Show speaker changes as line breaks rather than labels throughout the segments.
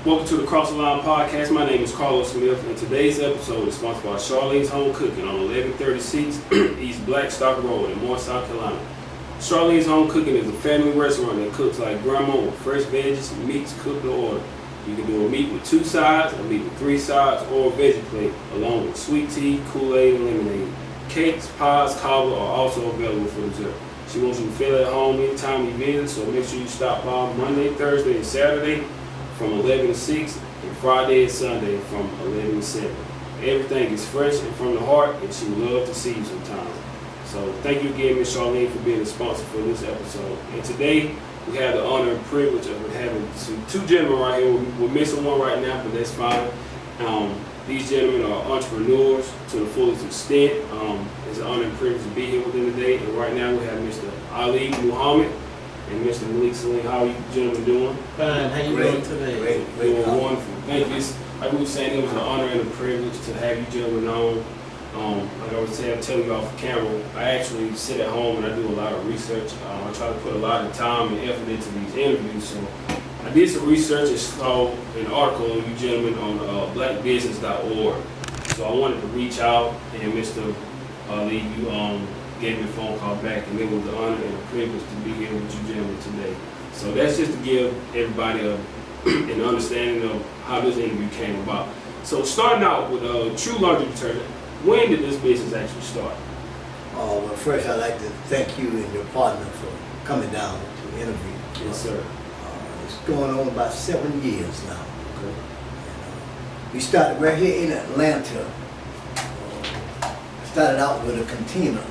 Welcome to the Cross the Line podcast. My name is Carlos Smith, and today's episode is sponsored by Charlene's Home Cooking on 1136 East Blackstock Road in Moore, South Carolina. Charlene's Home Cooking is a family restaurant that cooks like grandma with fresh veggies and meats cooked to order. You can do a meat with 2 sides, a meat with 3 sides, or a veggie plate, along with sweet tea, Kool-Aid, and lemonade. Cakes, pies, cobbler are also available for dessert. She wants you to feel at home anytime you visit, so make sure you stop by Monday, Thursday, and Saturday from 11 to 6, and Friday and Sunday from 11 to 7. Everything is fresh and from the heart, and she would love to see you sometime. So thank you again, Ms. Charlene, for being a sponsor for this episode. And today, we have the honor and privilege of having two gentlemen right here. We're missing one right now, but that's fine. These gentlemen are entrepreneurs to the fullest extent. It's an honor and privilege to be here with them today. And right now, we have Mr. Ali Muhammad and Mr. Malik Saleem. How are you gentlemen doing?
Fine. How you doing today?
Great. Doing wonderful. Thank you. Like we were saying, it was an honor and a privilege to have you gentlemen on. Like I was telling you off camera, I actually sit at home and I do a lot of research. I try to put a lot of time and effort into these interviews. So I did some research and saw an article on you gentlemen on blackbusiness.org. So I wanted to reach out, and Mr. Ali, you gave me a phone call back, and it was an honor and a privilege to be here with you gentlemen today. So that's just to give everybody an understanding of how this interview came about. So starting out with True Laundry Detergent, when did this business actually start?
Well, first I'd like to thank you and your partner for coming down to interview.
Yes, sir.
It's going on about 7 years now.
Okay.
We started right here in Atlanta. Started out with a container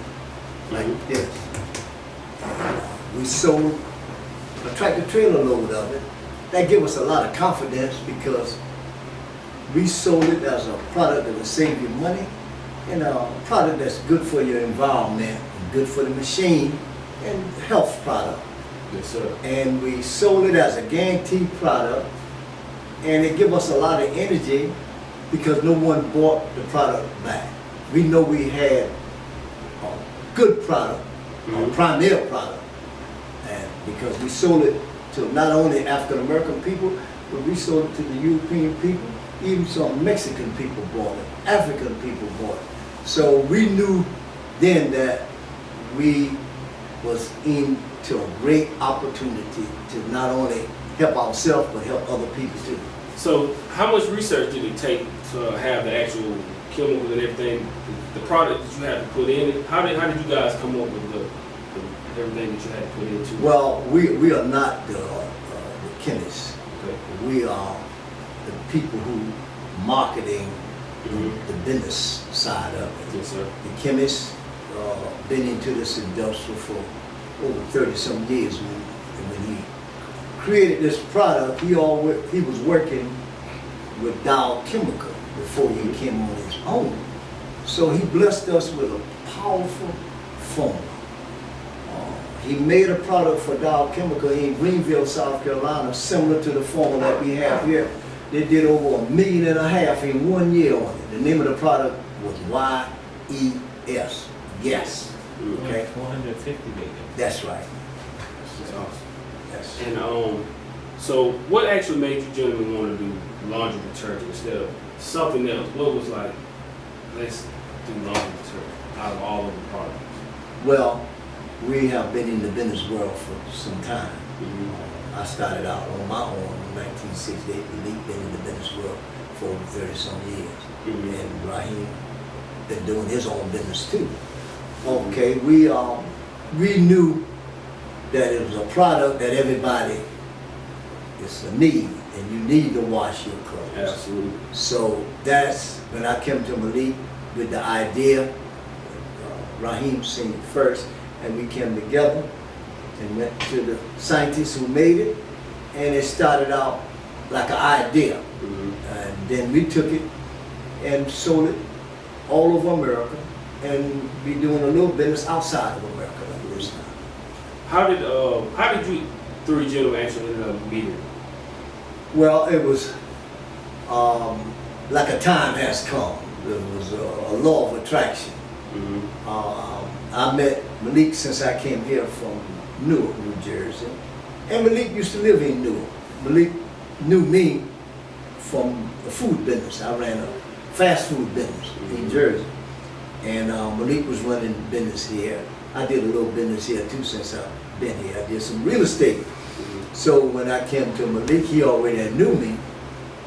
like this. We sold a tractor trailer load of it. That gave us a lot of confidence because we sold it as a product that would save you money, and a product that's good for your environment, and good for the machine, and health product.
Yes, sir.
And we sold it as a guaranteed product, and it gave us a lot of energy because no one bought the product back. We know we had a good product, a premier product, and because we sold it to not only African American people, but we sold it to the European people. Even some Mexican people bought it, African people bought it. So we knew then that we was into a great opportunity to not only help ourselves, but help other people too.
So how much research did it take to have the actual chemicals and everything, the product that you had to put in it? How did you guys come up with the everything that you had to put into it?
Well, we are not the chemists.
Okay.
We are the people who marketing the business side of it.
Yes, sir.
The chemists been into this industry for over 30 some years. When he created this product, he was working with Dow Chemical before he came on his own. So he blessed us with a powerful formula. He made a product for Dow Chemical in Greenville, South Carolina, similar to the formula that we have here. They did over $1.5 million in 1 year on it. The name of the product was YES. Yes.
Okay. 450 million.
That's right.
That's awesome.
Yes.
And so what actually made you gentlemen want to do laundry detergent instead of something else? What was like, let's do laundry detergent out of all of the products?
Well, we have been in the business world for some time. I started out on my own in 1968. Malik been in the business world for over 30 some years. And Raheem been doing his own business too. Okay, we knew that it was a product that everybody is a need, and you need to wash your clothes.
Absolutely.
So that's when I came to Malik with the idea. Raheem seen it first, and we came together and went to the scientists who made it, and it started out like an idea. And then we took it and sold it all over America, and be doing a little business outside of America like this time.
How did you three gentlemen actually end up meeting?
Well, it was like a time has come. It was a law of attraction. I met Malik since I came here from Newark, New Jersey. And Malik used to live in Newark. Malik knew me from the food business. I ran a fast food business in Jersey. And Malik was running business here. I did a little business here too since I've been here. I did some real estate. So when I came to Malik, he already knew me.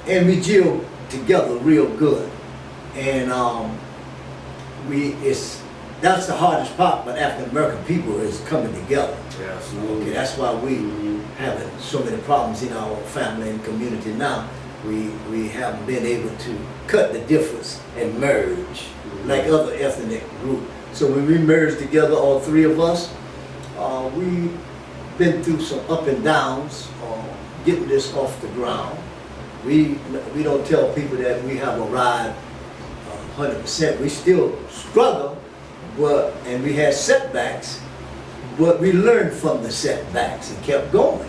And we gelled together real good. And that's the hardest part, but African American people is coming together.
Yeah, absolutely.
Okay, that's why we having so many problems in our family and community now. We haven't been able to cut the difference and merge like other ethnic groups. So when we merged together, all three of us, we been through some up and downs getting this off the ground. We don't tell people that we have arrived 100%. We still struggle, and we had setbacks, but we learned from the setbacks and kept going.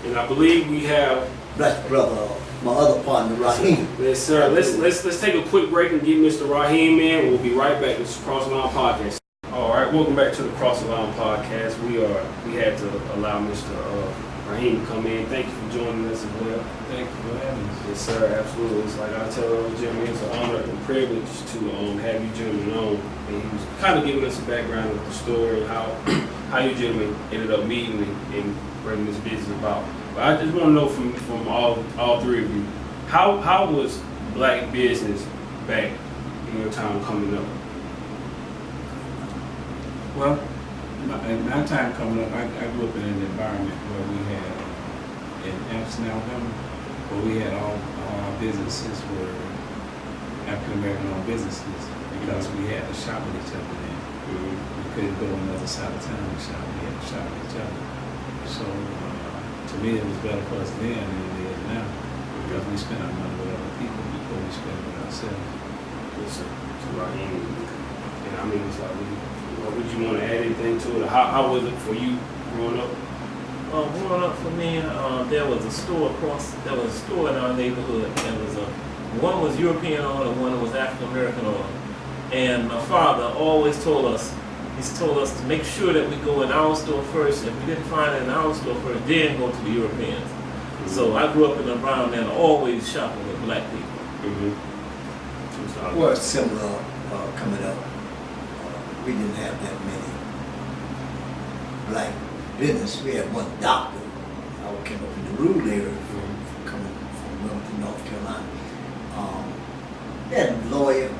And I believe we have
Bless brother, my other partner, Raheem.
Yes, sir. Let's take a quick break and get Mr. Raheem in. We'll be right back. This is Cross the Line Podcast. All right, welcome back to the Cross the Line Podcast. We had to allow Mr. Raheem to come in. Thank you for joining us as well.
Thank you for having us.
Yes, sir. Absolutely. It's like I tell those gentlemen, it's an honor and privilege to have you gentlemen on. And he was kind of giving us a background of the story and how you gentlemen ended up meeting and bringing this business about. But I just want to know from all three of you, how was black business back in your time coming up?
Well, in my time coming up, I grew up in an environment where we had, in Anderson, Alabama, where we had all our businesses were African American owned businesses because we had to shop with each other then. We couldn't go on the other side of town and shop. We had to shop with each other. So to me, it was better for us then than it is now because we spent our money with other people before we spent it with ourselves.
Yes, sir. So Raheem, and I mean, it's like, would you want to add anything to it? How was it for you growing up?
Growing up for me, there was a store in our neighborhood. One was European owned and one was African American owned. And my father always told us to make sure that we go in our store first. If we didn't find it in our store first, then go to the Europeans. So I grew up in an environment always shopping with black people.
Well, it's similar coming up. We didn't have that many black business. We had one doctor. I came up in the rural area coming from Wilmington, North Carolina. We had lawyer,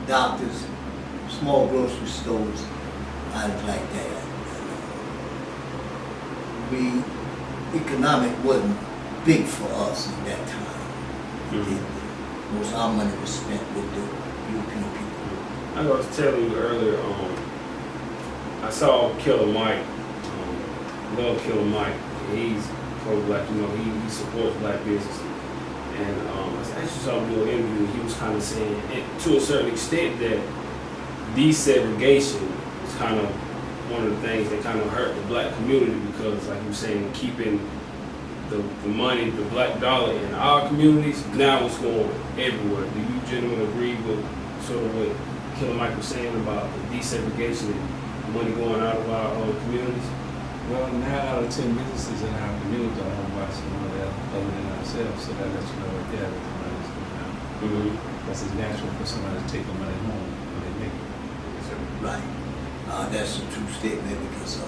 doctors, small grocery stores, items like that. Economic wasn't big for us at that time. Most of our money was spent with the European people.
I was telling you earlier, I saw Killer Mike, love Killer Mike. He's pro-black, he supports black business. And I actually saw him do an interview, he was kind of saying, and to a certain extent, that desegregation is kind of one of the things that kind of hurt the black community because, like you were saying, keeping the money, the black dollar in our communities, now it's going everywhere. Do you gentlemen agree with sort of what Killer Mike was saying about the desegregation and money going out of our communities?
Well, 9 out of 10 businesses in our community are owned by someone else other than ourselves, so that lets you know right there that the money's coming out. Because it's natural for somebody to take the money home when they make it.
Right. That's a true statement because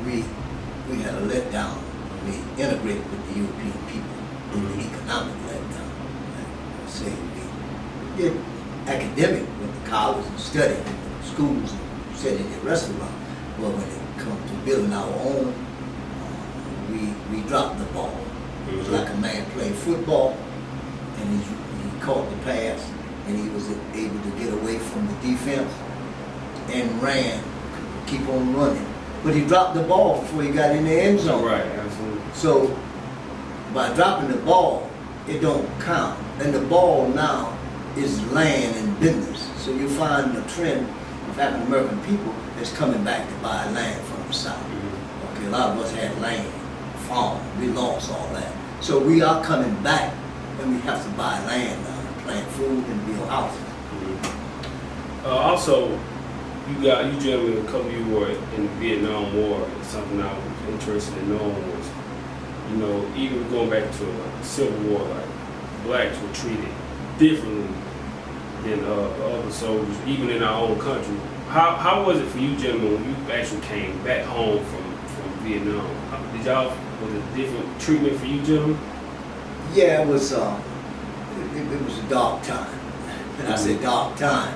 we had a letdown when we integrated with the European people in the economic letdown. Like I say, we did academic, went to college and studied in schools and studied in restaurants. But when it comes to building our own, we dropped the ball. It was like a man playing football, and he caught the pass, and he was able to get away from the defense and ran, keep on running. But he dropped the ball before he got in the end zone.
Right, absolutely.
So by dropping the ball, it don't count. And the ball now is land and business. So you find a trend of African American people that's coming back to buy land from the South. Okay, a lot of us had land, farm, we lost all that. So we are coming back and we have to buy land now and plant food and build houses.
Also, you gentlemen, a couple of you were in the Vietnam War, and something I was interested in knowing was you know, even going back to the Civil War, like blacks were treated differently than other soldiers, even in our own country. How was it for you, gentlemen, when you actually came back home from Vietnam? Was it different treatment for you, gentlemen?
Yeah, it was a dark time. And I say dark time.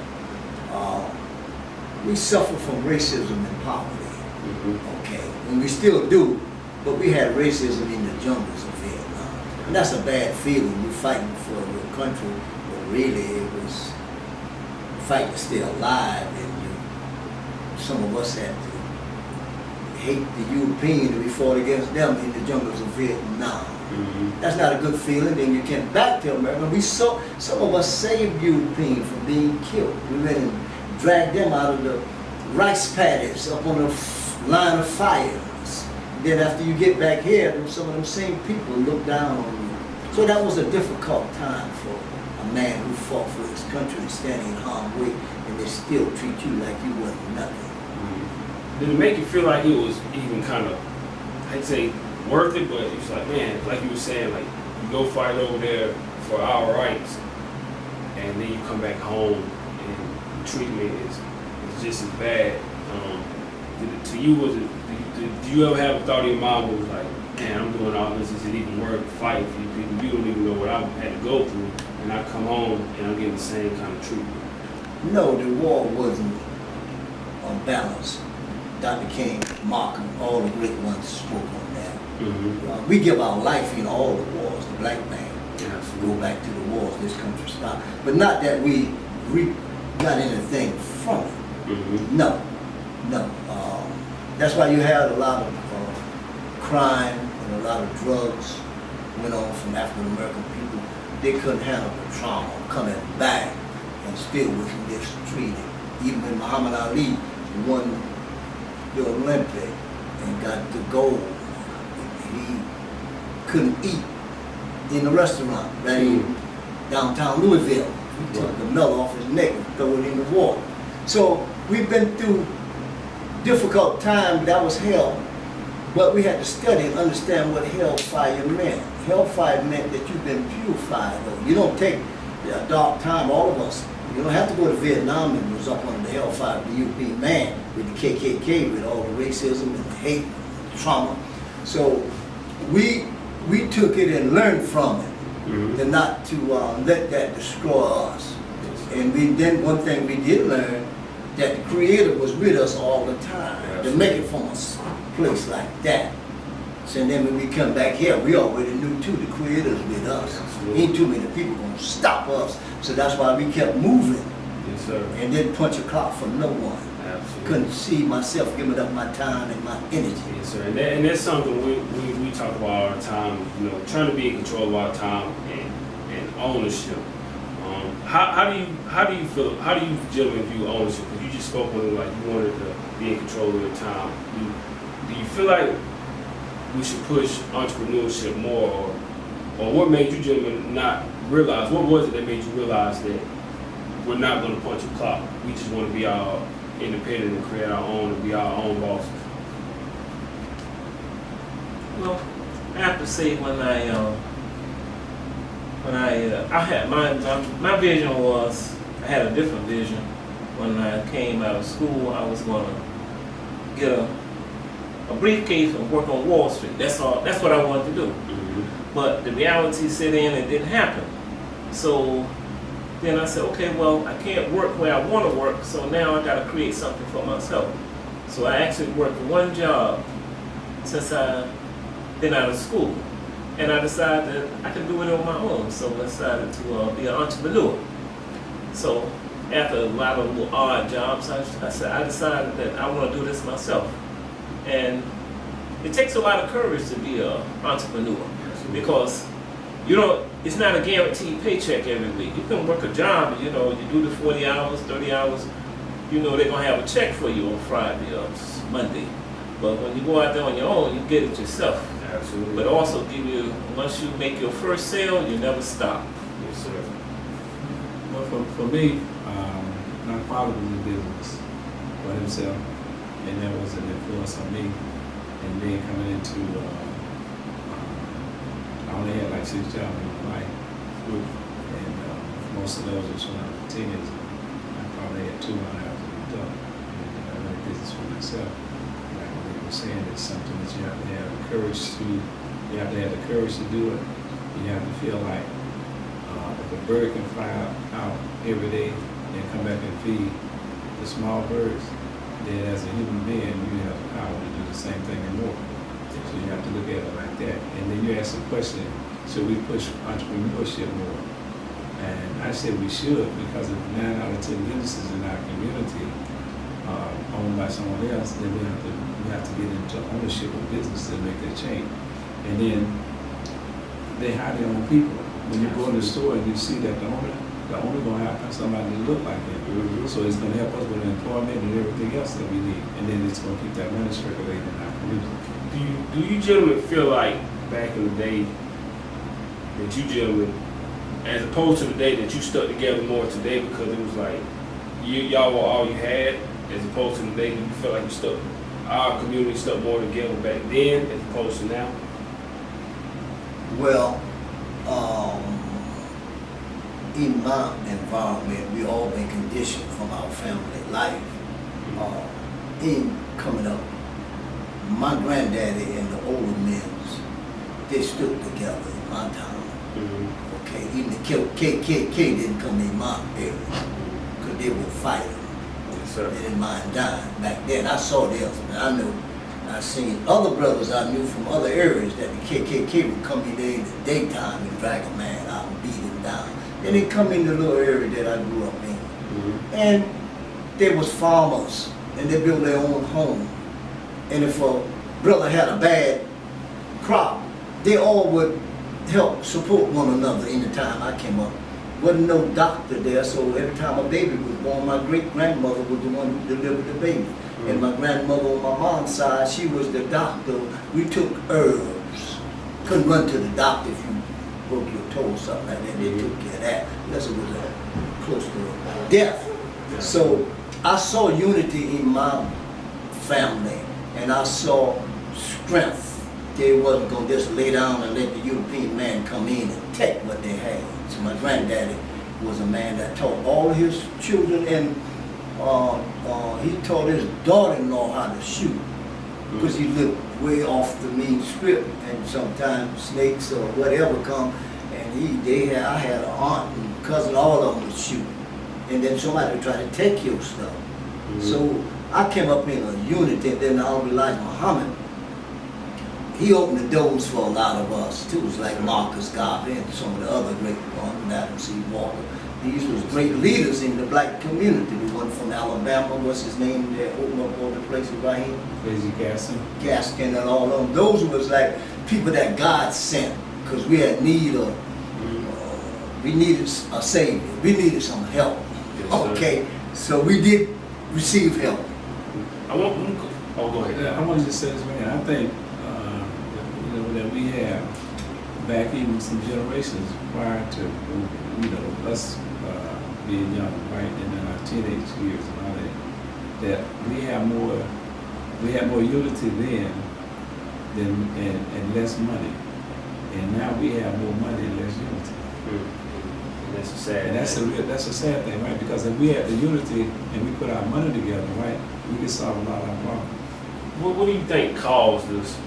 We suffer from racism and poverty. Okay, and we still do, but we had racism in the jungles of Vietnam. And that's a bad feeling. You're fighting for your country, but really it was fighting to stay alive. And some of us had to hate the Europeans, and we fought against them in the jungles of Vietnam. That's not a good feeling. Then you came back to America. Some of us saved Europeans from being killed. We went and dragged them out of the rice paddies up on the line of fires. Then after you get back here, some of them same people look down on you. So that was a difficult time for a man who fought for his country and standing in harm's way, and they still treat you like you wasn't nothing.
Did it make you feel like it was even kind of, I'd say, worth it, but it's like, man, like you were saying, like, you go fight over there for our rights, and then you come back home, and the treatment is just as bad. To you, did you ever have a thought in your mind where it was like, man, I'm doing all this, is it even worth fighting for you people? You don't even know what I had to go through, and I come home, and I'm getting the same kind of treatment.
No, the war wasn't unbalanced. Dr. King, Markham, all the great ones spoke on that. We give our life in all the wars, the black man. Go back to the wars this country stopped. But not that we got anything from it. No. That's why you had a lot of crime and a lot of drugs went on from African American people. They couldn't handle the trauma coming back and still was mistreated. Even when Muhammad Ali won the Olympic and got the gold, he couldn't eat in the restaurant right in downtown Louisville. He took the medal off his neck and threw it in the water. So we've been through difficult times. That was hell, but we had to study and understand what hellfire meant. Hellfire meant that you've been purified. You don't take a dark time, all of us. You don't have to go to Vietnam and was up under the hellfire of the European man with the KKK, with all the racism and the hate and the trauma. So we took it and learned from it, and not to let that destroy us. And then one thing we did learn, that the Creator was with us all the time to make it from a place like that. So then when we come back here, we already knew too, the Creator's with us. Ain't too many people gonna stop us. So that's why we kept moving.
Yes, sir.
And didn't punch a clock for no one.
Absolutely.
Couldn't see myself giving up my time and my energy.
Yes, sir. And that's something we talk about all the time, you know, trying to be in control of our time and ownership. How do you gentlemen view ownership? Because you just spoke on it like you wanted to be in control of your time. Do you feel like we should push entrepreneurship more, or what made you gentlemen not realize, what was it that made you realize that we're not going to punch a clock, we just want to be our independent and create our own and be our own bosses?
Well, I have to say when I had my vision was, I had a different vision. When I came out of school, I was going to get a briefcase and work on Wall Street. That's all. That's what I wanted to do. But the reality set in, it didn't happen. So then I said, okay, well, I can't work where I want to work, so now I got to create something for myself. So I actually worked one job since I've been out of school. And I decided that I could do it on my own, so I decided to be an entrepreneur. So after a lot of little odd jobs, I decided that I want to do this myself. And it takes a lot of courage to be an entrepreneur, because it's not a guaranteed paycheck every week. You can work a job, you do the 40 hours, 30 hours, they're going to have a check for you on Friday or Monday. But when you go out there on your own, you get it yourself.
Absolutely.
But also give you, once you make your first sale, you never stop.
Yes, sir.
Well, for me, my father was in business for himself, and that was an influence on me. And then coming into 6 jobs in my life. And most of those was when I was a teenager. I probably had 2 when I was an adult. And I ran a business for myself. Like what they were saying, it's something that you have to have the courage to, you have to have the courage to do it. You have to feel like if a bird can fly out every day and come back and feed the small birds, then as a human being, you have the power to do the same thing and more. So you have to look at it like that. And then you ask the question, should we push entrepreneurship more? And I said we should, because if 9 out of 10 businesses in our community are owned by someone else, then we have to get into ownership of business to make that change. And then they hire their own people. When you go in the store and you see that the owner gonna have somebody to look like them. So it's gonna help us with employment and everything else that we need. And then it's gonna keep that money circulating in our community.
Do you gentlemen feel like back in the day that you gentlemen, as opposed to the day that you stuck together more today because it was like y'all were all you had, as opposed to the day that you felt like you stuck, our community stuck more together back then as opposed to now?
Well, in my environment, we all been conditioned from our family life. In coming up, my granddaddy and the older men, they stood together in my time. Okay, even the KKK didn't come in my area because they were fighting.
Yes, sir.
They didn't mind dying. Back then, I saw this, and I knew. I seen other brothers I knew from other areas that the KKK would come in there in the daytime and drag a man out and beat him down. Then they come in the little area that I grew up in. And they was farmers, and they built their own home. And if a brother had a bad crop, they all would help support one another in the time I came up. Wasn't no doctor there, so every time a baby was born, my great-grandmother was the one who delivered the baby. And my grandmother on my mom's side, she was the doctor. We took herbs. Couldn't run to the doctor if you broke your toe or something like that. They took care of that, unless it was close to death. So I saw unity in my family, and I saw strength. They wasn't going to just lay down and let the European man come in and take what they had. So my granddaddy was a man that taught all his children, and he taught his daughter-in-law how to shoot, because he lived way off the main strip, and sometimes snakes or whatever come, and I had an aunt and cousin, all of them would shoot, and then somebody would try to take your stuff. So I came up in a unity, and then Elijah Muhammad, he opened the doors for a lot of us too. It was like Marcus Garvey and some of the other great ones, Adam C. Walker. These was great leaders in the black community. The one from Alabama, what's his name, that opened up all the places right here?
Crazy
Gaskin and all of them. Those was like people that God sent, because we had need of, we needed a savior. We needed some help.
Yes,
okay, so we did receive help.
Go ahead.
I wanted to say this, man. I think that we have back even some generations prior to us being young, right, and in our teenage years and all that we had more unity then and less money, and now we have more money and less unity.
And that's a sad.
And that's a sad thing, right? Because if we had the unity and we put our money together, right, we could solve a lot of our problems.
What do you think caused this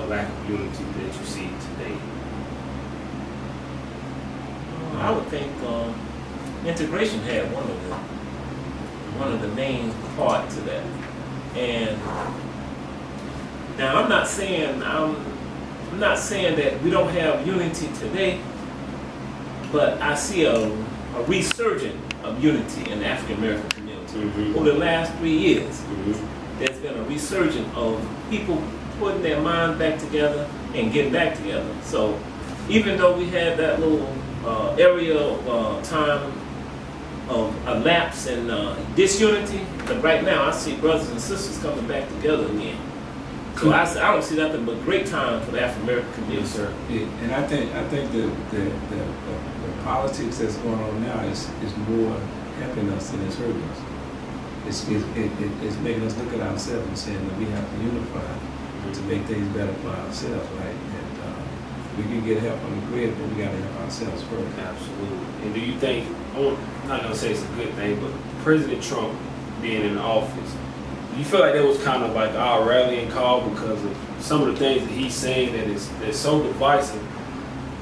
lack of unity that you see today?
I would think integration had one of the main part to that. And now I'm not saying that we don't have unity today, but I see a resurgence of unity in the African American community over the last 3 years. There's been a resurgence of people putting their minds back together and getting back together. So even though we had that little area of time of a lapse in disunity, but right now I see brothers and sisters coming back together again. So I don't see nothing but great time for the African American community, sir.
Yeah, and I think the politics that's going on now is more helping us than it's hurting us. It's making us look at ourselves and saying that we have to unify to make things better for ourselves, right? And We can get help on the grid, but we gotta help ourselves first.
Absolutely. And do you think, I'm not gonna say it's a good thing, but President Trump being in office, do you feel like that was kind of like our rallying call because of some of the things that he's saying that's so divisive?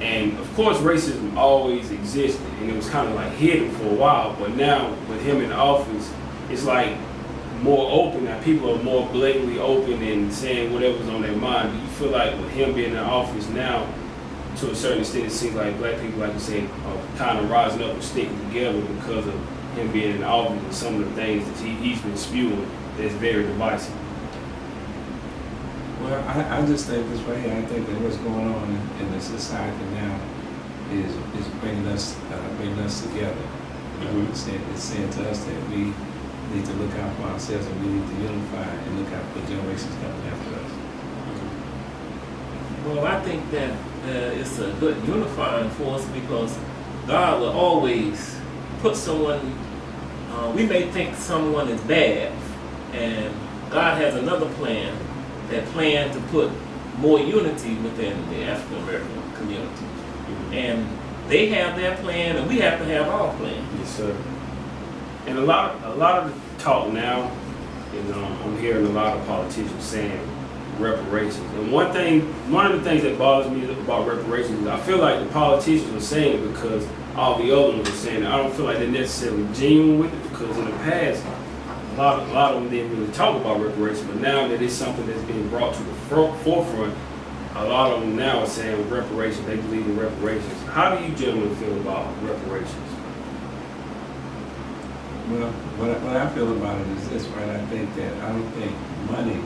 And of course, racism always existed, and it was kind of like hidden for a while. But now, with him in office, it's like more open. Now people are more blatantly open and saying whatever's on their mind. Do you feel like with him being in office now, to a certain extent, it seems like black people, like you said, are kind of rising up and sticking together because of him being in office and some of the things that he's been spewing that's very divisive?
Well, I just think this right here, I think that what's going on in the society now is bringing us together. It's saying to us that we need to look out for ourselves and we need to unify and look out for generations coming after us.
Well, I think that it's a good unifying force because God will always put someone, we may think someone is bad, and God has another plan, that plan to put more unity within the African American community. And they have their plan, and we have to have our plan.
Yes, sir. And a lot of the talk now is I'm hearing a lot of politicians saying reparations. And one of the things that bothers me about reparations is I feel like the politicians are saying it because all the other ones are saying it. I don't feel like they're necessarily genuine with it because in the past, a lot of them didn't really talk about reparations, but now that it's something that's being brought to the forefront, a lot of them now are saying reparations, they believe in reparations. How do you gentlemen feel about reparations?
Well, what I feel about it is this, right? I think that I don't think money,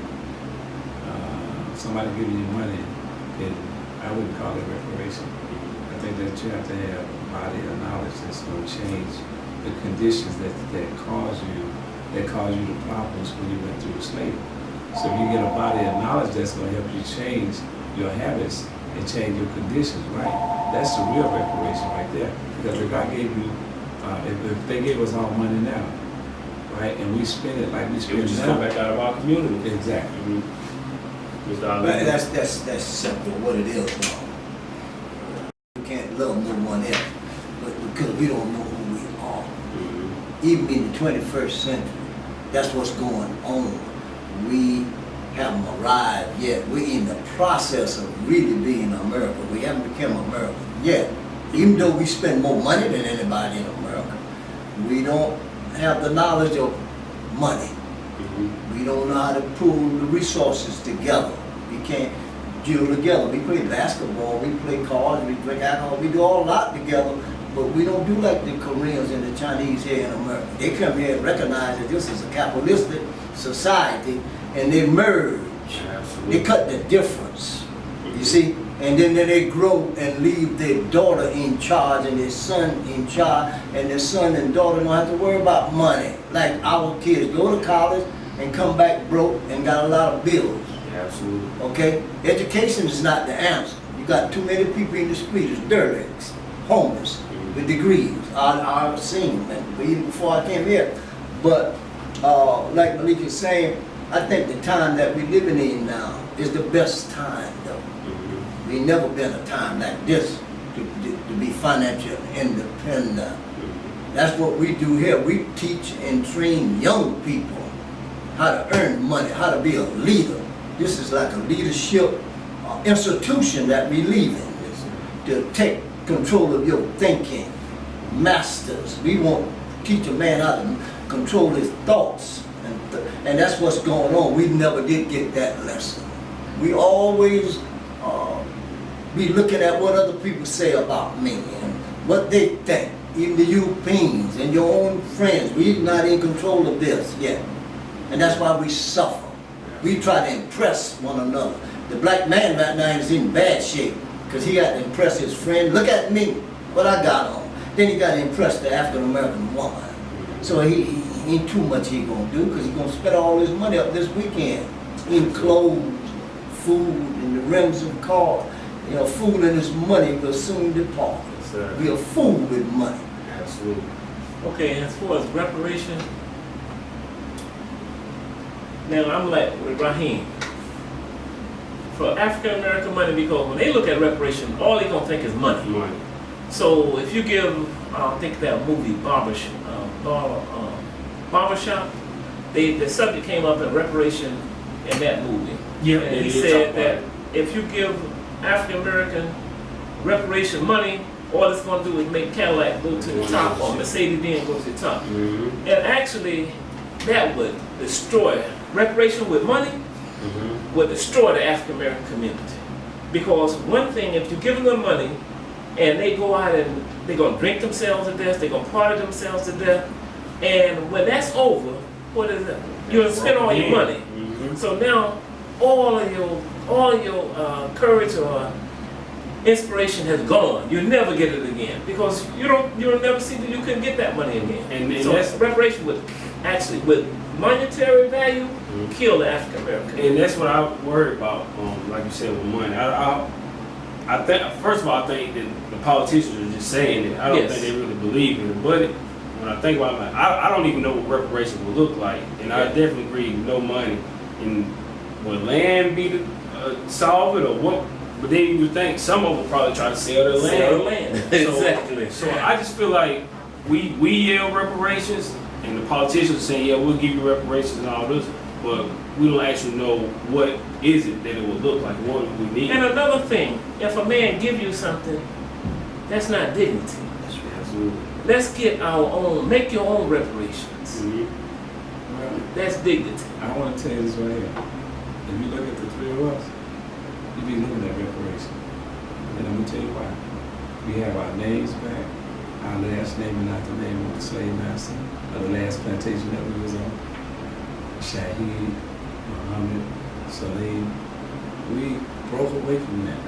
somebody giving you money, I wouldn't call it reparation. I think that you have to have a body of knowledge that's going to change the conditions that cause you the problems when you went through slavery. So if you get a body of knowledge that's going to help you change your habits and change your conditions, right? That's the real reparation right there. Because if God gave you, if they gave us all money now, right, and we spend it like we spend it now,
just come back out of our community.
Exactly.
But that's simply what it is. We can't love no one else, but because we don't know who we are. Even in the 21st century, that's what's going on. We haven't arrived yet. We're in the process of really being America. We haven't become America yet. Even though we spend more money than anybody in America, we don't have the knowledge of money. We don't know how to pool the resources together. We can't deal together. We play basketball, we play cards, we drink alcohol, we do all a lot together, but we don't do like the Koreans and the Chinese here in America. They come here and recognize that this is a capitalistic society, and they merge.
Absolutely.
They cut the difference, you see? And then they grow and leave their daughter in charge and their son in charge, and their son and daughter don't have to worry about money. Like our kids go to college and come back broke and got a lot of bills.
Absolutely.
Okay? Education is not the answer. You got too many people in the street, it's derelicts, homeless, with degrees. I've seen them even before I came here. But like Malik is saying, I think the time that we're living in now is the best time though. We've never been a time like this to be financially independent. That's what we do here. We teach and train young people how to earn money, how to be a leader. This is like a leadership institution that we live in, to take control of your thinking. Masters. We want to teach a man how to control his thoughts. And that's what's going on. We never did get that lesson. We always be looking at what other people say about me and what they think. Even the Europeans and your own friends, we're not in control of this yet. And that's why we suffer. We try to impress one another. The black man right now is in bad shape because he got to impress his friend. Look at me, what I got on. Then he got to impress the African American woman. So he ain't too much he gonna do because he gonna spend all his money up this weekend in clothes, food, and the rims of cars. You know, fool and his money will soon depart.
Yes,
we a fool with money.
Absolutely.
Okay, as far as reparation, now I'm like with Raheem. for African American money, because when they look at reparation, all they're gonna think is money.
Money.
So if you give, I think that movie Barbershop, the subject came up in reparation in that movie.
Yeah,
And
they
he
did
said
talk
that
about
if you give African American reparation money, all it's going to do is make Cadillac go to the top or Mercedes-Benz go to the top.
Mhm.
And actually, that would destroy, reparation with money
Mhm.
would destroy the African American community. Because one thing, if you give them money and they go out and they're going to drink themselves to death, they're going to party themselves to death, and when that's over, what is it? You're going to spend all your money.
Mhm.
So now, all of your courage or inspiration has gone. You'll never get it again because you'll never see that you can get that money again.
And
so
that's
reparation would actually, with monetary value,
Mhm.
kill the African American.
And that's what I worry about, like you said, with money. I think, first of all, I think that the politicians are just saying it. I don't
Yes.
think they really believe in it. But when I think about it, I don't even know what reparations would look like. And I definitely agree, no money. And would land be the solve it or what? But then you would think some of them probably try to sell their land.
Sell the land. Exactly.
So I just feel like we yell reparations, and the politicians are saying, yeah, we'll give you reparations and all this, but we don't actually know what is it that it would look like, what we need.
And another thing, if a man give you something, that's not dignity.
Absolutely.
Let's get our own, make your own reparations.
Mhm.
Well,
That's dignity.
I want to tell you this right here. If you look at the three of us, you be looking at reparation. And I'm going to tell you why. We have our names back, our last name and not the name of the slave master, of the last plantation that we was on. Shaheed, Malik Saleem. We broke away from that.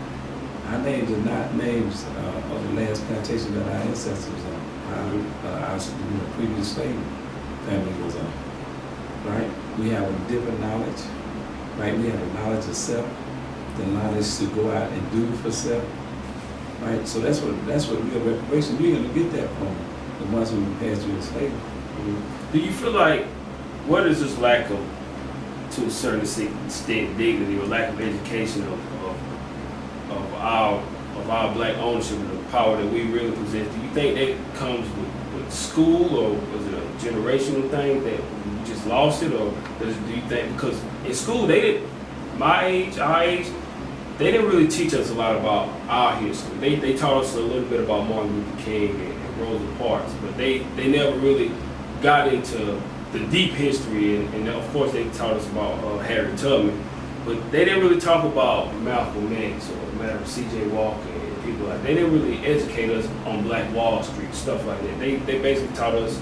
Our names are not names of the last plantation that our ancestors was on. Our previous slave family was on. Right? We have a different knowledge. Right? We have a knowledge of self, the knowledge to go out and do for self. Right? So that's what real reparation. We're gonna get that from the ones who passed through the slavery.
Do you feel like, what is this lack of, to a certain extent, dignity or lack of education of our black ownership and the power that we really possess? Do you think that comes with school, or was it a generational thing that we just lost it, or do you think, because in school they did, my age, our age, they didn't really teach us a lot about our history. They taught us a little bit about Martin Luther King and Rosa Parks, but they never really got into the deep history, and of course they taught us about Harriet Tubman, but they didn't really talk about Malcolm X or Madam C.J. Walker and people like that. They didn't really educate us on Black Wall Street, stuff like that. They basically taught us,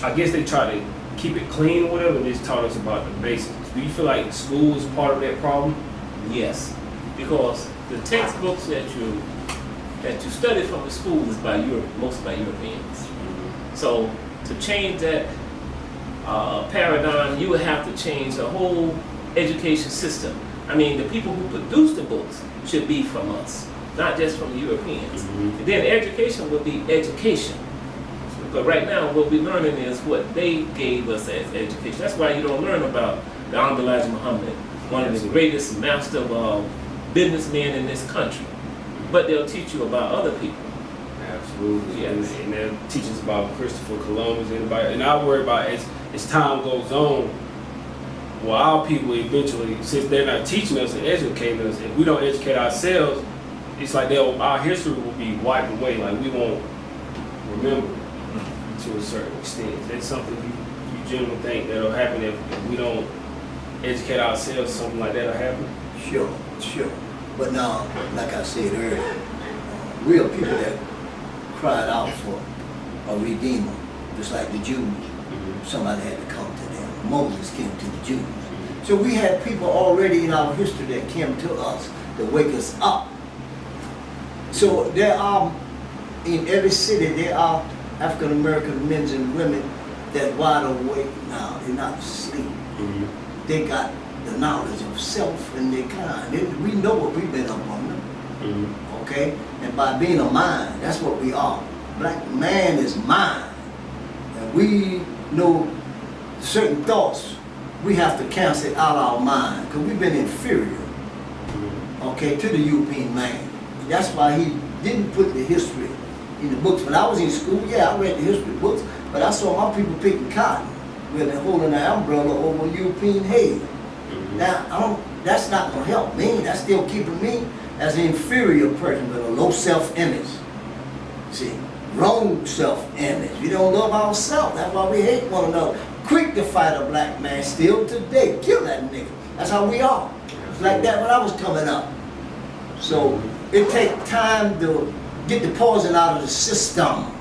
I guess they tried to keep it clean or whatever, and just taught us about the basics. Do you feel like school is part of that problem?
Yes, because the textbooks that you study from the school is by most by Europeans. So to change that paradigm, you would have to change the whole education system. I mean, the people who produce the books should be from us, not just from the Europeans.
Mhm.
And then education will be education. But right now, what we're learning is what they gave us as education. That's why you don't learn about the Honorable Elijah Muhammad, one of the greatest master businessmen in this country. But they'll teach you about other people.
Absolutely.
Yes.
And they'll teach us about Christopher Columbus, anybody. And I worry about as time goes on, well, our people eventually, since they're not teaching us and educating us, if we don't educate ourselves, it's like our history will be wiped away. Like we won't remember to a certain extent. Is that something you generally think that'll happen if we don't educate ourselves? Something like that'll happen?
Sure. But now, like I said earlier, real people that cried out for a redeemer, just like the Jews. Somebody had to come to them. Moses came to the Jews. So we had people already in our history that came to us to wake us up. So there are, in every city, there are African American men and women that wide awake now. They're not asleep. They got the knowledge of self and their kind. We know what we've been up on them. Okay? And by being a mind, that's what we are. Black man is mind. And we know certain thoughts, we have to cancel it out of our mind because we've been inferior. okay, to the European man. And that's why he didn't put the history in the books. When I was in school, yeah, I read the history books, but I saw my people picking cotton when they're holding an umbrella over European hay. Now, that's not going to help me. That's still keeping me as an inferior person with a low self-image. See, wrong self-image. We don't love ourselves. That's why we hate one another. Quick to fight a black man still today. Kill that nigga. That's how we are. It's like that when I was coming up. So it takes time to get the poison out of the system.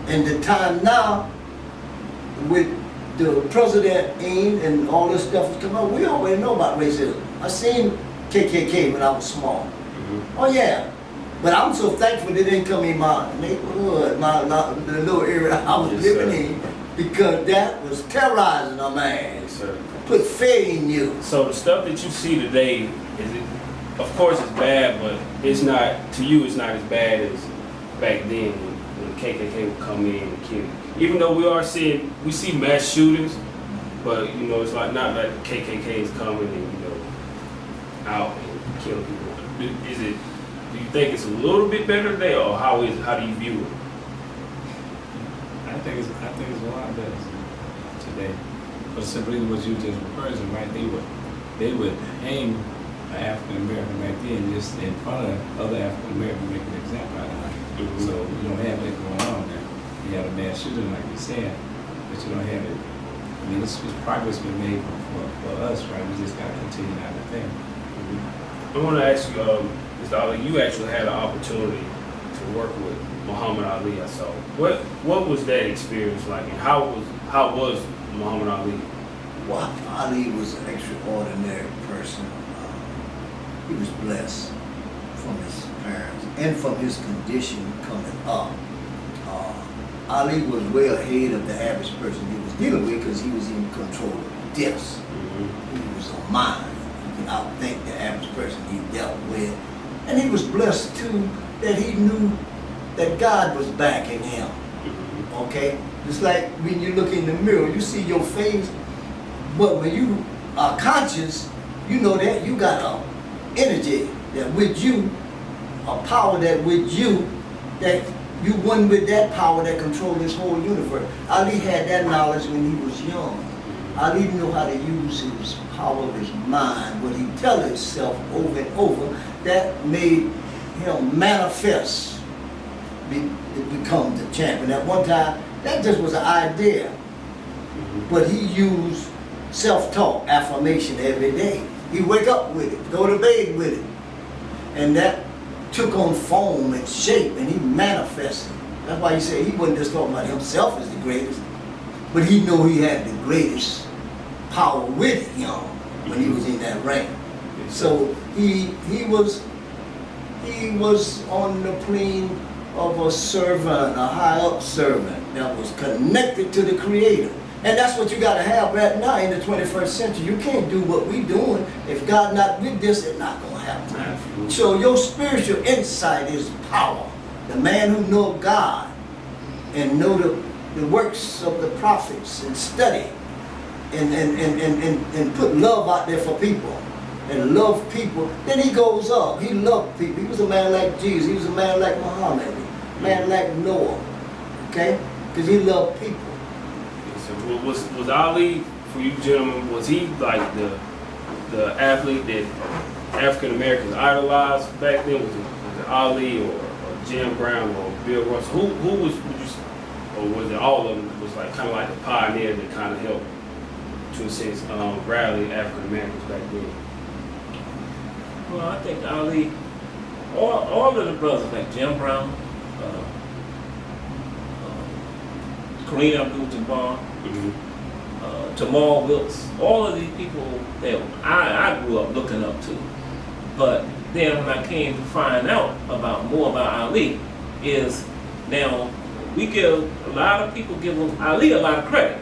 And the time now, with the president in and all this stuff is coming up, we already know about racism. I seen KKK when I was small. Oh yeah. But I'm so thankful they didn't come in my neighborhood, the little area I was living in, because that was terrorizing a man.
Yes, sir.
Put fear in you.
So the stuff that you see today, is it, of course it's bad, but it's not, to you it's not as bad as back then when the KKK would come in and kill. Even though we see mass shootings, but you know, it's like not like the KKK is coming and, you know, out and killing people. Do you think it's a little bit better today, or how do you view it?
I think it's a lot better today. But simply what you just referred to, right? They would hang an African American back then just in front of other African Americans, make an example out of it. So you don't have that going on now. You have a mass shooting, like you said, but you don't have it. I mean, this progress been made for us, right? We just got to continue out the thing.
I want to ask you, Mr. Ali, you actually had an opportunity to work with Muhammad Ali, I saw. What was that experience like, and how was Muhammad Ali?
Well, Ali was an extraordinary person. He was blessed from his parents and from his condition coming up. Ali was way ahead of the average person he was dealing with because he was in control of this. He was a mind. He could outthink the average person he dealt with. And he was blessed too that he knew that God was backing him. Okay? It's like when you look in the mirror, you see your face, but when you are conscious, you know that you got a energy that with you, a power that with you, that you one with that power that controls this whole universe. Ali had that knowledge when he was young. Ali knew how to use his power of his mind, what he tell himself over and over, that made him manifest, become the champion. At one time, that just was an idea, but he used self-talk, affirmation every day. He wake up with it, go to bed with it, and that took on form and shape, and he manifested. That's why he said he wasn't just talking about himself as the greatest, but he knew he had the greatest power with him when he was in that rank. So he was on the plane of a servant, a high up servant that was connected to the Creator. And that's what you got to have right now in the 21st century. You can't do what we're doing. If God not with this, it's not going to happen.
Absolutely.
So your spiritual insight is power. The man who know God and know the works of the prophets and study and put love out there for people and love people, then he goes up. He loved people. He was a man like Jesus. He was a man like Muhammad, a man like Noah, okay? Because he loved people.
So was Ali, for you gentlemen, was he like the athlete that African Americans idolized back then? Was it Ali or Jim Brown or Bill Russell? Who was, or was it all of them? Was like kind of like the pioneer that kind of helped, to a sense, rally African Americans back then?
Well, I think Ali, all of the brothers like Jim Brown, Kareem Abdul-Jabbar, Jamal Wilkes, all of these people that I grew up looking up to. But then when I came to find out more about Ali, is now we give a lot of people give Ali a lot of credit.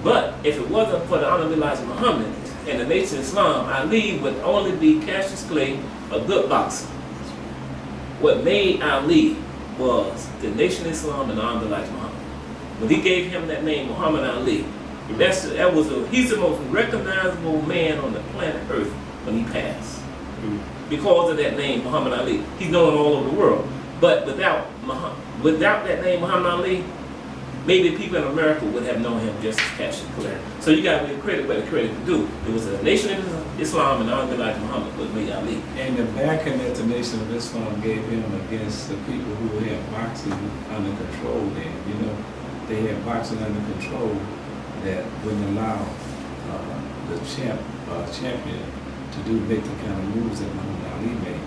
But if it wasn't for the Honorable Elijah Muhammad and the Nation of Islam, Ali would only be Cassius Clay, a good boxer. What made Ali was the Nation of Islam and the Honorable Elijah Muhammad. When he gave him that name, Muhammad Ali, he's the most recognizable man on the planet Earth when he passed. because of that name, Muhammad Ali. He's known all over the world. But without that name, Muhammad Ali, maybe people in America would have known him just as Cassius Clay. So you got to give credit where the credit is due. It was a nation of Islam, and not like Muhammad, but me, Ali.
And the backing that the Nation of Islam gave him against the people who had boxing under control then, they had boxing under control that wouldn't allow the champion to make the kind of moves that Muhammad Ali made.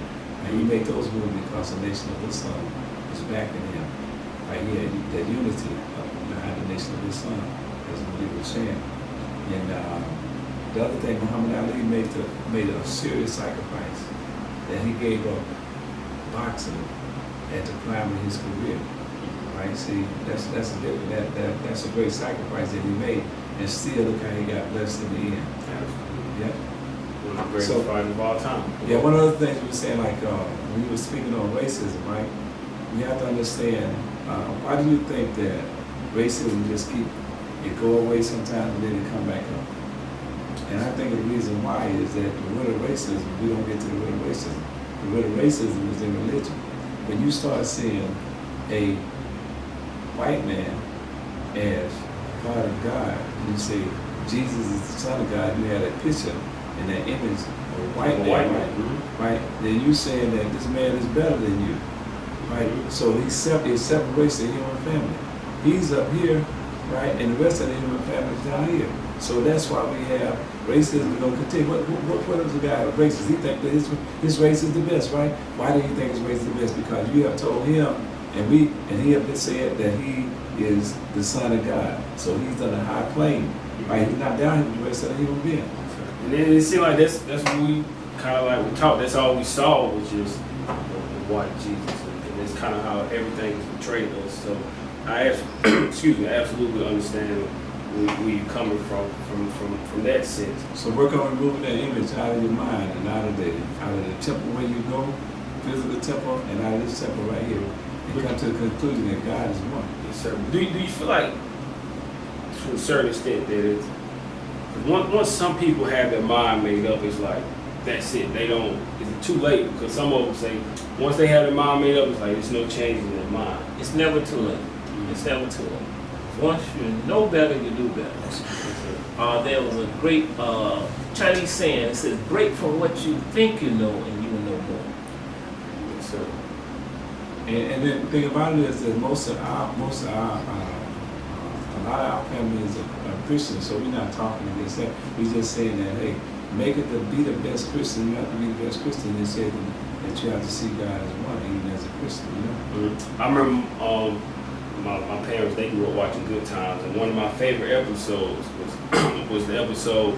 And he made those moves because the Nation of Islam was backing him. Right? He had that unity behind the Nation of Islam, as Malik was saying. And the other thing, Muhammad Ali made a serious sacrifice, that he gave up boxing at the prime of his career. Right? See, that's a great sacrifice that he made, and still look how he got blessed in the end.
Absolutely.
Yeah.
One of the greatest fighters of all time.
Yeah, one of the things we were saying, like when you were speaking on racism, right? You have to understand, why do you think that racism just it go away sometimes and then it come back up? And I think the reason why is that the root of racism, we don't get to the root of racism. The root of racism is in religion. When you start seeing a white man as part of God, you say Jesus is the Son of God, you had a picture and that image of a white man, right? Then you saying that this man is better than you, right? So it separates the human family. He's up here, right, and the rest of the human family is down here. So that's why we have racism going to continue. What is the guy with racist? He think that his race is the best, right? Why do you think his race is the best? Because you have told him, and he have said that he is the Son of God. So he's on a high plane, right? He's not down here with the rest of the human being.
And then it seemed like that's what we kind of like we talked. That's all we saw was just the white Jesus, and that's kind of how everything is portrayed to us. So I absolutely understand where you're coming from that sense.
So work on removing that image out of your mind and out of the temple where you go, physical temple, and out of this temple right here, and come to the conclusion that God is one.
Yes, sir. Do you feel like, to a certain extent, that it's once some people have their mind made up, it's like that's it. They don't. It's too late, because some of them say once they have their mind made up, it's like there's no change in their mind.
It's never too late. It's never too late. Once you know better, you do better. There was a great Chinese saying. It says, "Break from what you think you know, and you will know more."
Yes, sir.
And then the thing about it is that a lot of our families are Christians, so we're not talking against that. We're just saying that, hey, make it to be the best Christian. You have to be the best Christian. They say that you have to see God as one, even as a Christian.
I remember my parents, they grew up watching Good Times, and one of my favorite episodes was the episode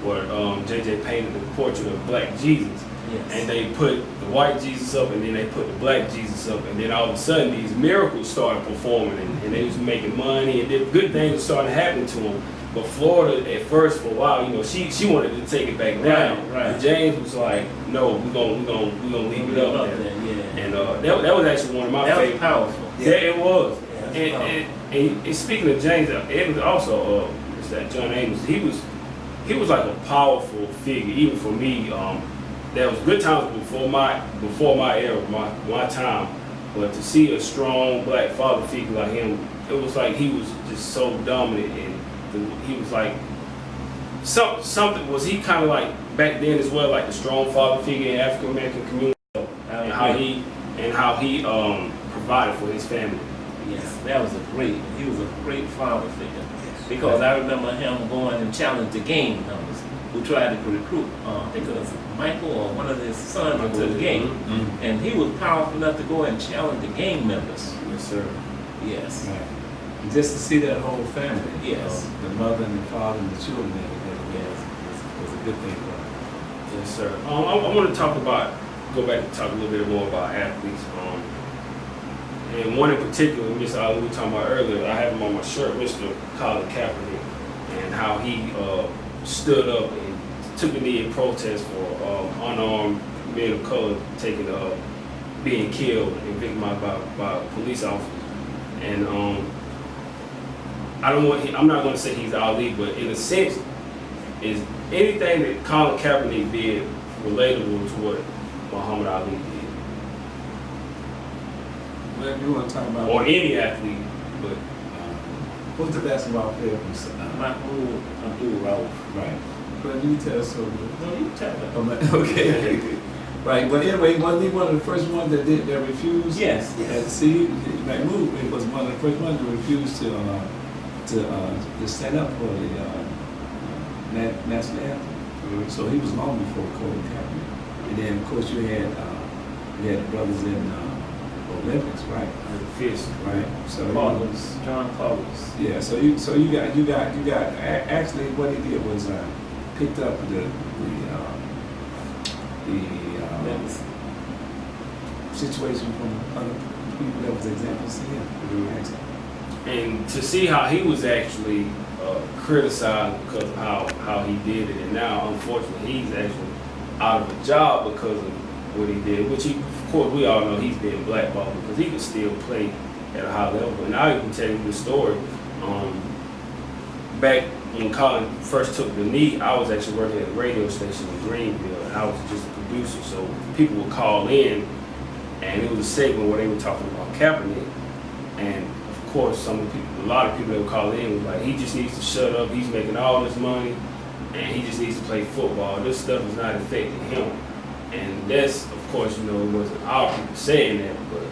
where JJ painted the portrait of Black Jesus.
Yes.
And they put the white Jesus up, and then they put the Black Jesus up, and then all of a sudden these miracles started performing, and they was making money, and then good things started happening to them. But Florida, at first, for a while, she wanted to take it back down.
Right.
And James was like, "No, we're gonna leave it up there."
Yeah.
And that was actually one of my favorite.
That was powerful.
Yeah, it was.
Yeah,
And speaking of James, it was also it's that John Amos. He was like a powerful figure, even for me. There was good times before my era, my time, but to see a strong Black father figure like him, it was like he was just so dominant, and he was like something. Was he kind of like back then as well, like the strong father figure in African American community, and how he provided for his family?
Yes, he was a great father figure. Because I remember him going and challenged the gang members who tried to recruit, I think it was Michael or one of his sons into the gang.
Mm-hmm.
And he was powerful enough to go and challenge the gang members.
Yes, sir.
Yes.
Right. And just to see that whole family,
Yes.
The mother and the father and the children, was a good thing for them.
Yes, sir. I want to go back and talk a little bit more about athletes. And one in particular, Mr. Ali, we were talking about earlier, I have him on my shirt, Mr. Colin Kaepernick, and how he stood up and took a knee in protest for unarmed men of color being killed and victimized by police officers. And I'm not going to say he's Ali, but in a sense, is anything that Colin Kaepernick did relatable to what Muhammad Ali did,
Well, you want to talk about
or any athlete. But
what's the basketball player from
Mahmoud Abdur Rauf.
right? But you tell us so.
No, you tell me.
Okay. Right. But anyway, wasn't he one of the first ones that refused?
Yes.
And see, Mahmoud was one of the first ones to refuse to stand up for the national anthem. So he was long before Colin Kaepernick. And then of course you had brothers in Olympics, right?
the fist.
Right. So
Carlos, John Carlos.
yeah. So you got actually what he did was picked up the situation from other people that was examples to him.
Mhm. And to see how he was actually criticized because of how he did it, and now unfortunately he's actually out of a job because of what he did, which of course we all know he's being blackballed because he could still play at a high level. And now you can tell you the story. Back when Colin first took the knee, I was actually working at a radio station in Greenville, and I was just a producer, so people would call in, and it was a segment where they were talking about Kaepernick, and of course a lot of people that would call in was like, he just needs to shut up, he's making all this money, and he just needs to play football. This stuff is not affecting him. And that's, of course, it wasn't our people saying that, but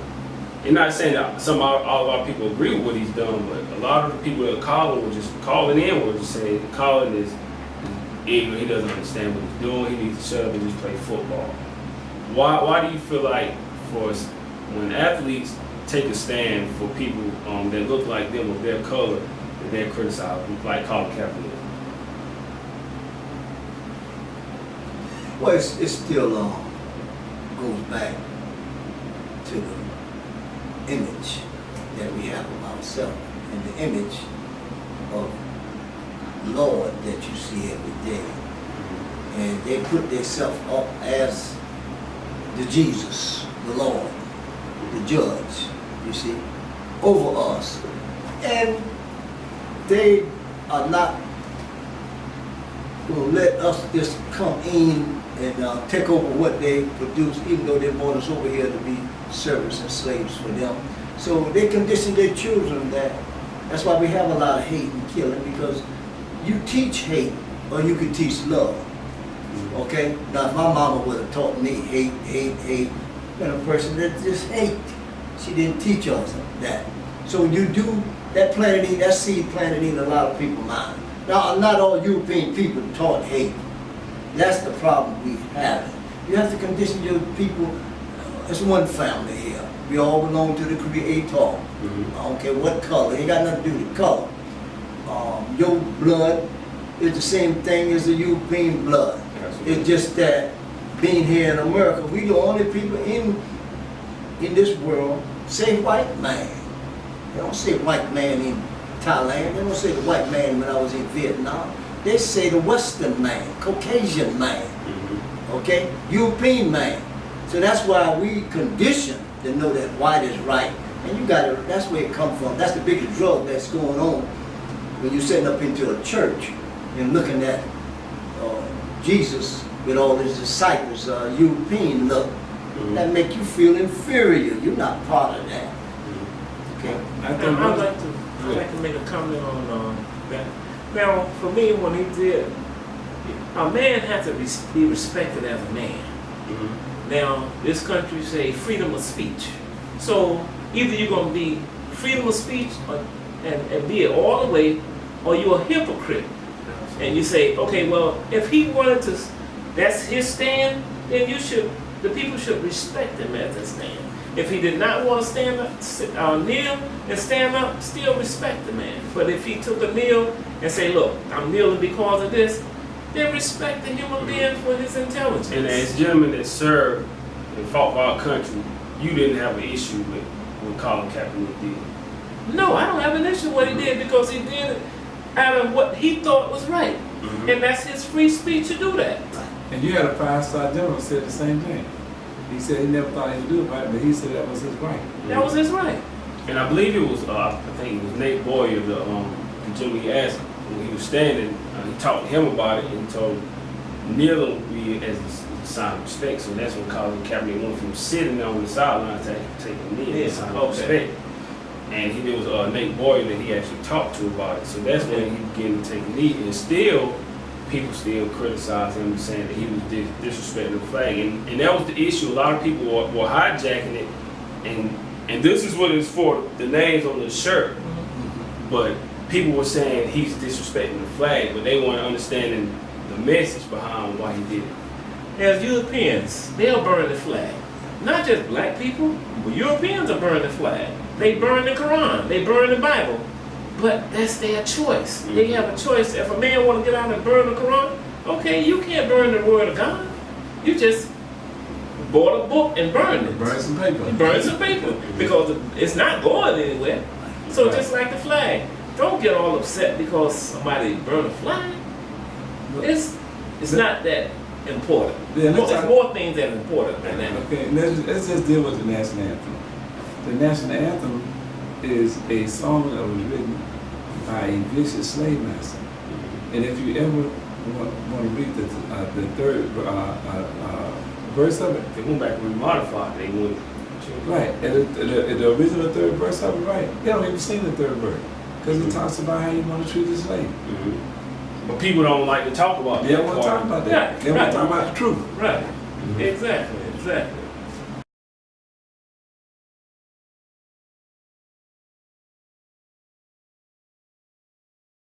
and not saying that all of our people agree with what he's done, but a lot of the people that calling were just calling in were just saying Colin is ignorant, he doesn't understand what he's doing, he needs to shut up and just play football. Why do you feel like when athletes take a stand for people that look like them of their color, that they're criticized, like Colin Kaepernick?
Well, it still goes back to the image that we have of ourselves and the image of Lord that you see every day. And they put themselves up as the Jesus, the Lord, the judge, you see, over us. And they are not going to let us just come in and take over what they produce, even though they brought us over here to be servants and slaves for them. So they condition their children that. That's why we have a lot of hate and killing, because you teach hate or you can teach love. Okay? Now if my mama would have taught me hate, then a person that just hate. She didn't teach us that. So you do that that seed planted in a lot of people's mind. Now not all European people taught hate. That's the problem we have. You have to condition your people. It's one family here. We all belong to the Creator. I don't care what color. It ain't got nothing to do with color. Your blood is the same thing as the European blood. It's just that being here in America, we the only people in this world say white man. They don't say white man in Thailand. They don't say the white man when I was in Vietnam. They say the Western man, Caucasian man, okay, European man. So that's why we condition to know that white is right. And you got to, that's where it comes from. That's the biggest drug that's going on when you're sitting up into a church and looking at Jesus with all his disciples, European look. That make you feel inferior. You're not part of that. Okay.
I'd like to make a comment on that. Now, for me, when he did, a man has to be respected as a man. Now, this country say freedom of speech. So either you're going to be freedom of speech and be it all the way, or you're a hypocrite. And you say, okay, well, if he wanted to, that's his stand, then the people should respect him as a stand. If he did not want to stand up, kneel and stand up, still respect the man. But if he took a kneel and say, look, I'm kneeling because of this, then respect the human being for his intelligence.
And as gentlemen that served and fought for our country, you didn't have an issue with what Colin Kaepernick did.
No, I don't have an issue with what he did, because he did it out of what he thought was right. And that's his free speech to do that.
And you had a 5-star general said the same thing. He said he never thought he would do it right, but he said that was his right.
That was his right.
And I believe it was, I think it was Nate Boyer, the gentleman he asked when he was standing, he talked to him about it and he told him, kneel be as a sign of respect. So that's when Colin Kaepernick went from sitting on the sideline to taking a knee as a sign of respect. And there was Nate Boyer that he actually talked to about it. So that's when he began to take a knee. And still, people still criticize him, saying that he was disrespecting the flag. And that was the issue. A lot of people were hijacking it. And this is what it's for, the names on the shirt. But people were saying he's disrespecting the flag, but they weren't understanding the message behind why he did it.
As Europeans, they'll burn the flag. Not just black people, but Europeans will burn the flag. They burn the Quran, they burn the Bible. But that's their choice. They have a choice. If a man want to get out and burn the Quran, okay, you can't burn the word of God. You just bought a book and burned it.
Burn some paper.
Burn some paper. Because it's not going anywhere. So just like the flag, don't get all upset because somebody burned a flag. It's not that important.
Yeah,
There's more things that are important than that.
Okay, let's just deal with the national anthem. The national anthem is a song that was written by a vicious slave master. And if you ever want to read the third verse of it,
They went back and remodified. They went.
right, and the original third verse of it, right, they don't even sing the third verse because it talks about how you want to treat a slave.
But people don't like to talk about that.
They don't want to talk about that. They want to talk about the truth.
Right. Exactly.